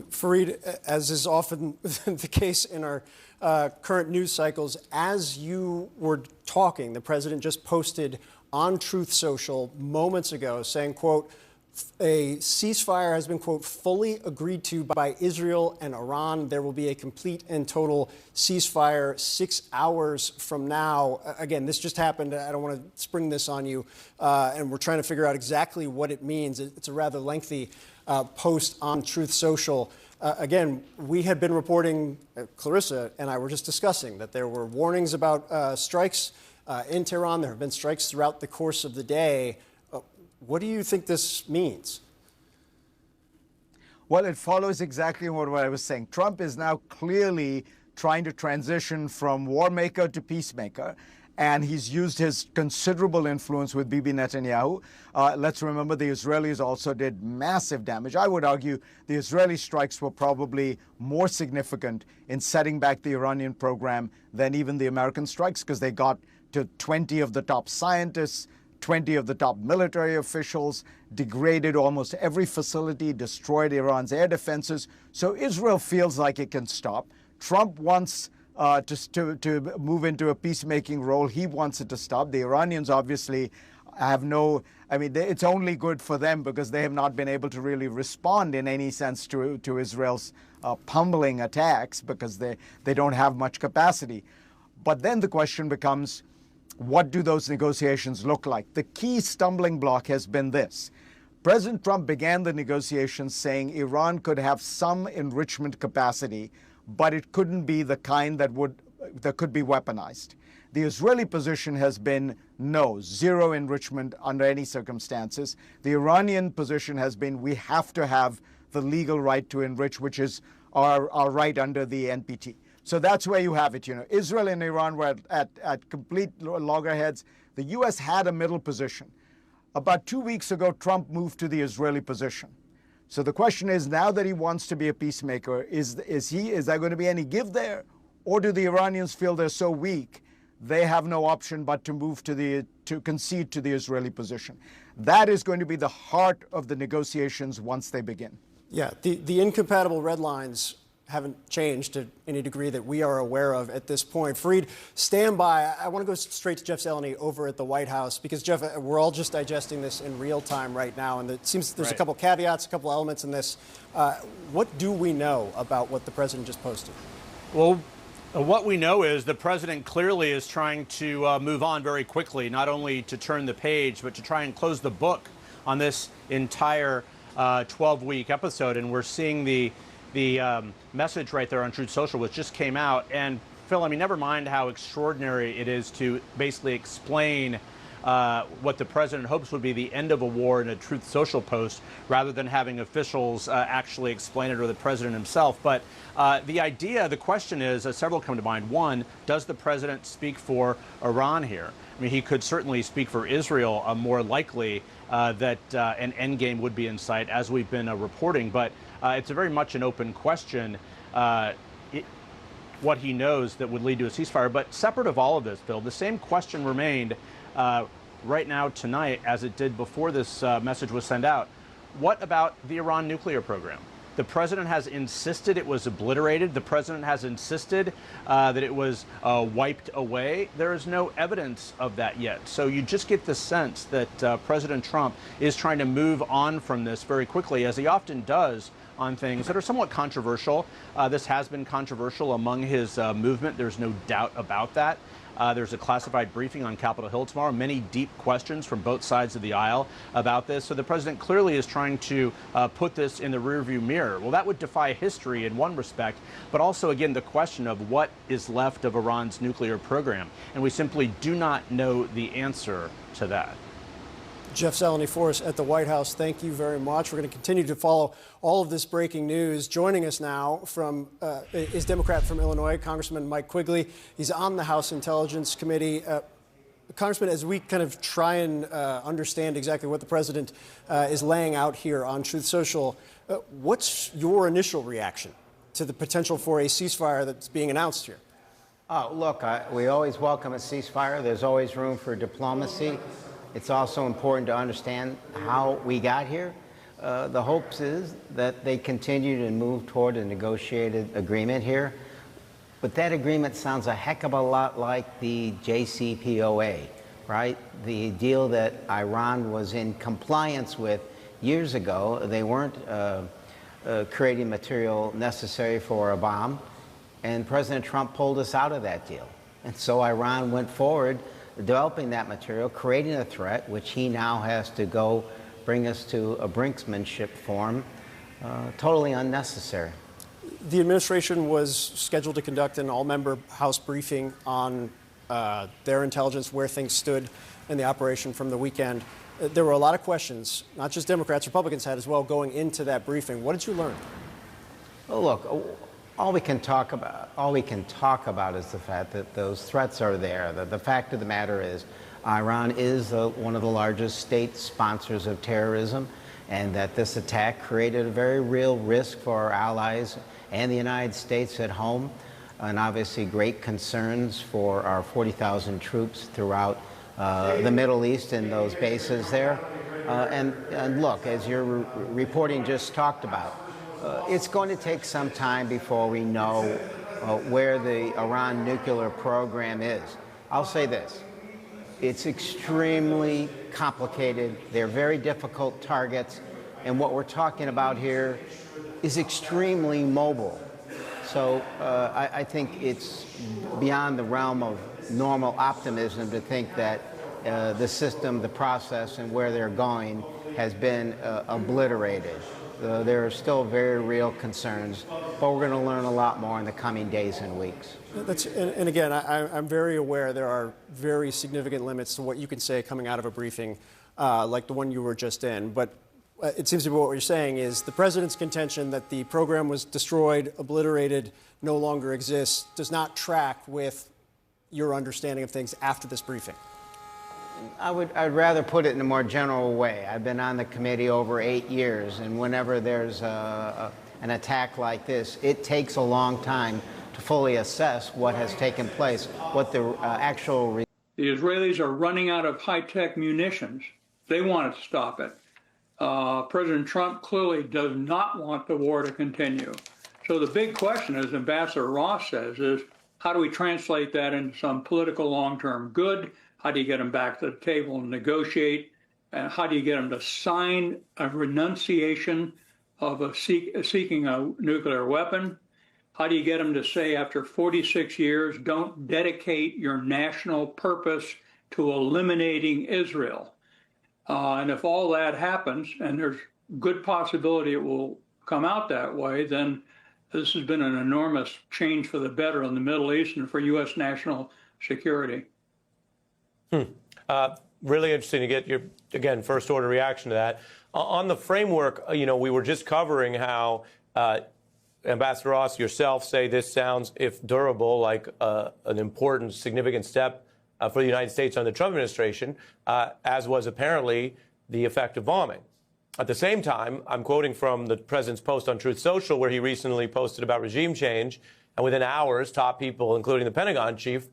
Fareed, as is often the case in our current news cycles, as you were talking, the president just posted on Truth Social moments ago saying, quote, a ceasefire has been, quote, fully agreed to by Israel and Iran. There will be a complete and total ceasefire 6 hours from now. Again, this just happened. I don't want to spring this on you. And we're trying to figure out exactly what it means. It's a rather lengthy post on Truth Social. Again, we had been reporting, Clarissa and I were just discussing, that there were warnings about strikes in Tehran. There have been strikes throughout the course of the day. What do you think this means? Well, it follows exactly what I was saying. Trump is now clearly trying to transition from war maker to peacemaker, and he's used his considerable influence with Bibi Netanyahu. Let's remember the Israelis also did massive damage. I would argue the Israeli strikes were probably more significant in setting back the Iranian program than even the American strikes, because they got to 20 of the top scientists, 20 of the top military officials, degraded almost every facility, destroyed Iran's air defenses. So Israel feels like it can stop. Trump wants to move into a peacemaking role. He wants it to stop. The Iranians obviously have it's only good for them because they have not been able to really respond in any sense to Israel's pummeling attacks because they don't have much capacity. But then the question becomes, what do those negotiations look like? The key stumbling block has been this. President Trump began the negotiations saying Iran could have some enrichment capacity, but it couldn't be the kind that could be weaponized. The Israeli position has been no, zero enrichment under any circumstances. The Iranian position has been we have to have the legal right to enrich, which is our right under the NPT. So that's where you have it. Israel and Iran were at complete loggerheads. The U.S. had a middle position. About 2 weeks ago, Trump moved to the Israeli position. So the question is, now that he wants to be a peacemaker, is there going to be any give there? Or do the Iranians feel they're so weak, they have no option but to move to concede to the Israeli position? That is going to be the heart of the negotiations once they begin. Yeah, the incompatible red lines haven't changed to any degree that we are aware of at this point. Fareed, stand by. I want to go straight to Jeff Zeleny over at the White House because, Jeff, we're all just digesting this in real time right now, and it seems there's a couple caveats, a couple elements in this. What do we know about what the president just posted? Well, what we know is the president clearly is trying to move on very quickly, not only to turn the page, but to try and close the book on this entire 12-week episode. And we're seeing the message right there on Truth Social, which just came out. And Phil, I mean, never mind how extraordinary it is to basically explain what the president hopes would be the end of a war in a Truth Social post, rather than having officials actually explain it, or the president himself. But the question is, several come to mind. One, does the president speak for Iran here? I mean, he could certainly speak for Israel, more likely that an endgame would be in sight, as we've been reporting. But it's a very much an open question, what he knows that would lead to a ceasefire. But separate of all of this, Phil, the same question remained right now tonight as it did before this message was sent out. What about the Iran nuclear program? The president has insisted it was obliterated. The president has insisted that it was wiped away. There is no evidence of that yet. So you just get the sense that President Trump is trying to move on from this very quickly, as he often does on things that are somewhat controversial. This has been controversial among his movement. There's no doubt about that. There's a classified briefing on Capitol Hill tomorrow. Many deep questions from both sides of the aisle about this. So the president clearly is trying to put this in the rearview mirror. Well, that would defy history in one respect, but also, again, the question of what is left of Iran's nuclear program. And we simply do not know the answer to that. Jeff Zeleny for us at the White House. Thank you very much. We're going to continue to follow all of this breaking news. Joining us now is Democrat from Illinois, Congressman Mike Quigley. He's on the House Intelligence Committee. Congressman, as we kind of try and understand exactly what the president is laying out here on Truth Social, what's your initial reaction to the potential for a ceasefire that's being announced here? Look, we always welcome a ceasefire. There's always room for diplomacy. It's also important to understand how we got here. The hopes is that they continue to move toward a negotiated agreement here. But that agreement sounds a heck of a lot like the JCPOA, right? The deal that Iran was in compliance with years ago. They weren't creating material necessary for a bomb, and President Trump pulled us out of that deal. And so Iran went forward developing that material, creating a threat, which he now has to go bring us to a brinksmanship form, totally unnecessary. The administration was scheduled to conduct an all-member House briefing on their intelligence, where things stood in the operation from the weekend. There were a lot of questions, not just Democrats, Republicans had as well, going into that briefing. What did you learn? Well, look, all we can talk about is the fact that those threats are there. The fact of the matter is, Iran is one of the largest state sponsors of terrorism, and that this attack created a very real risk for our allies and the United States at home, and obviously great concerns for our 40,000 troops throughout the Middle East and those bases there. And look, as your reporting just talked about, it's going to take some time before we know where the Iran nuclear program is. I'll say this. It's extremely complicated. They're very difficult targets. And what we're talking about here is extremely mobile. So I think it's beyond the realm of normal optimism to think that the system, the process, and where they're going has been obliterated. There are still very real concerns, but we're going to learn a lot more in the coming days and weeks. And again, I'm very aware there are very significant limits to what you can say coming out of a briefing like the one you were just in. But it seems to be what you're saying is the president's contention that the program was destroyed, obliterated, no longer exists, does not track with your understanding of things after this briefing. I'd rather put it in a more general way. I've been on the committee over 8 years, and whenever there's an attack like this, it takes a long time to fully assess what has taken place, what the actual... The Israelis are running out of high-tech munitions. They want to stop it. President Trump clearly does not want the war to continue. So the big question, as Ambassador Ross says, is how do we translate that into some political long-term good? How do you get them back to the table and negotiate? And how do you get them to sign a renunciation of seeking a nuclear weapon? How do you get them to say, after 46 years, don't dedicate your national purpose to eliminating Israel? And if all that happens, and there's good possibility it will come out that way, then this has been an enormous change for the better in the Middle East and for U.S. national security. Really interesting to get your, again, first order reaction to that. On the framework, we were just covering how Ambassador Ross, yourself say this sounds, if durable, like an important, significant step for the United States under the Trump administration, as was apparently the effect of bombing. At the same time, I'm quoting from the president's post on Truth Social, where he recently posted about regime change, and within hours, top people, including the Pentagon chief,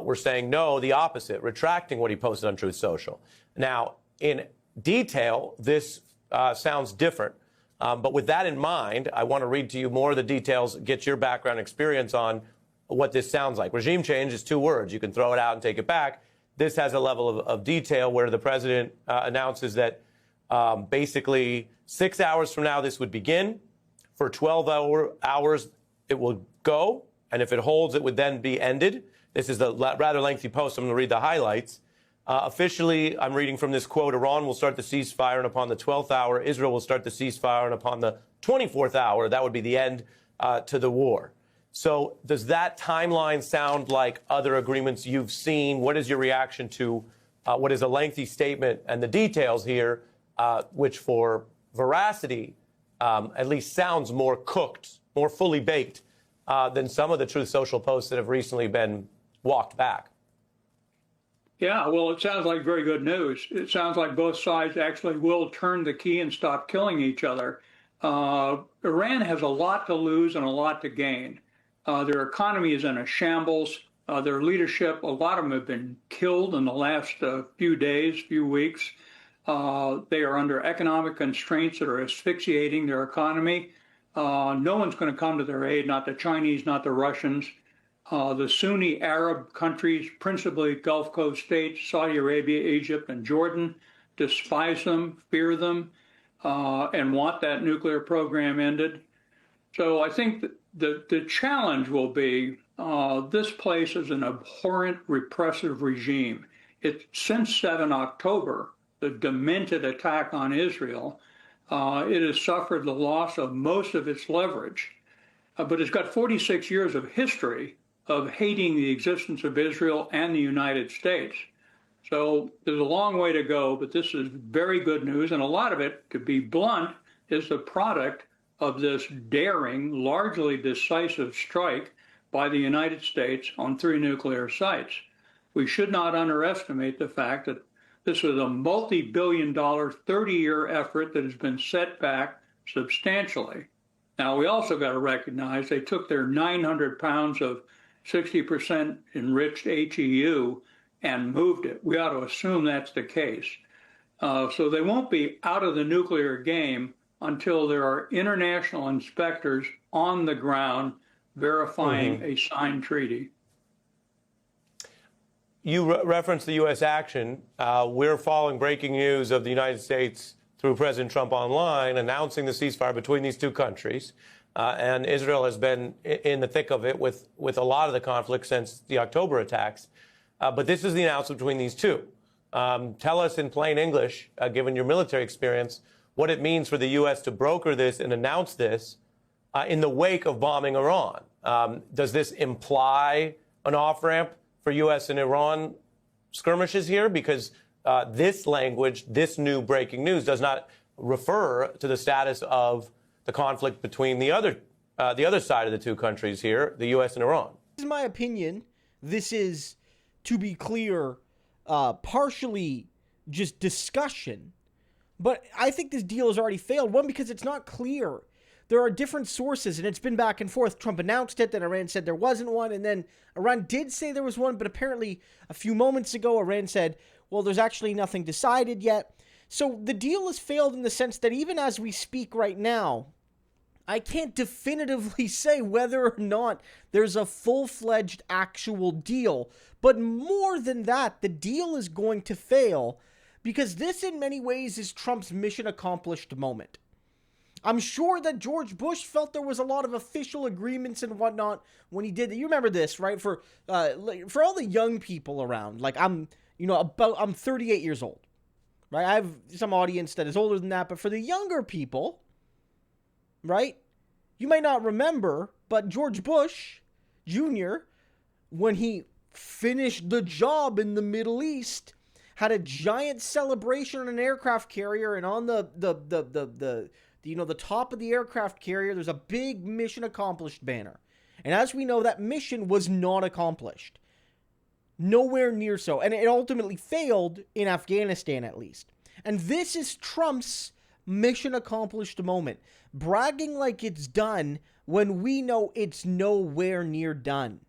were saying no, the opposite, retracting what he posted on Truth Social. Now, in detail, this sounds different. But with that in mind, I want to read to you more of the details, get your background experience on what this sounds like. Regime change is 2 words. You can throw it out and take it back. This has a level of detail where the president announces that basically 6 hours from now this would begin. For 12 hours it will go. And if it holds, it would then be ended. This is a rather lengthy post. I'm going to read the highlights. Officially, I'm reading from this quote, Iran will start the ceasefire, and upon the 12th hour, Israel will start the ceasefire, and upon the 24th hour, that would be the end to the war. So does that timeline sound like other agreements you've seen? What is your reaction to what is a lengthy statement and the details here, which for veracity at least sounds more cooked, more fully baked than some of the Truth Social posts that have recently been walked back? Yeah, well, it sounds like very good news. It sounds like both sides actually will turn the key and stop killing each other. Iran has a lot to lose and a lot to gain. Their economy is in a shambles. Their leadership, a lot of them have been killed in the last few days, few weeks. They are under economic constraints that are asphyxiating their economy. No one's going to come to their aid, not the Chinese, not the Russians. The Sunni Arab countries, principally Gulf Coast states, Saudi Arabia, Egypt, and Jordan, despise them, fear them, and want that nuclear program ended. So I think that the challenge will be this place is an abhorrent, repressive regime. Since 7 October, the demented attack on Israel, it has suffered the loss of most of its leverage. But it's got 46 years of history of hating the existence of Israel and the United States. So there's a long way to go, but this is very good news. And a lot of it, to be blunt, is the product of this daring, largely decisive strike by the United States on 3 nuclear sites. We should not underestimate the fact that this was a multi-billion-dollar, 30-year effort that has been set back substantially. Now, we also got to recognize they took their 900 pounds of 60% enriched HEU and moved it. We ought to assume that's the case. So they won't be out of the nuclear game until there are international inspectors on the ground verifying a signed treaty. You referenced the U.S. action. We're following breaking news of the United States through President Trump online announcing the ceasefire between these two countries. And Israel has been in the thick of it with a lot of the conflict since the October attacks. But this is the announcement between these two. Tell us in plain English, given your military experience, what it means for the U.S. to broker this and announce this in the wake of bombing Iran. Does this imply an off-ramp for U.S. and Iran skirmishes here? Because this language, this new breaking news, does not refer to the status of the conflict between the other side of the two countries here, the U.S. and Iran. In my opinion, this is, to be clear, partially just discussion. But I think this deal has already failed. One, because it's not clear. There are different sources, and it's been back and forth. Trump announced it, then Iran said there wasn't one, and then Iran did say there was one, but apparently a few moments ago, Iran said, well, there's actually nothing decided yet. So the deal has failed in the sense that even as we speak right now, I can't definitively say whether or not there's a full-fledged actual deal. But more than that, the deal is going to fail because this in many ways is Trump's mission accomplished moment. I'm sure that George Bush felt there was a lot of official agreements and whatnot when he did it. You remember this, right? For all the young people around, like I'm 38 years old, right? I have some audience that is older than that, but for the younger people, right? You might not remember, but George Bush Jr., when he finished the job in the Middle East, had a giant celebration on an aircraft carrier, and on the top of the aircraft carrier, there's a big mission accomplished banner. And as we know, that mission was not accomplished. Nowhere near so. And it ultimately failed in Afghanistan, at least. And this is Trump's mission accomplished moment. Bragging like it's done when we know it's nowhere near done.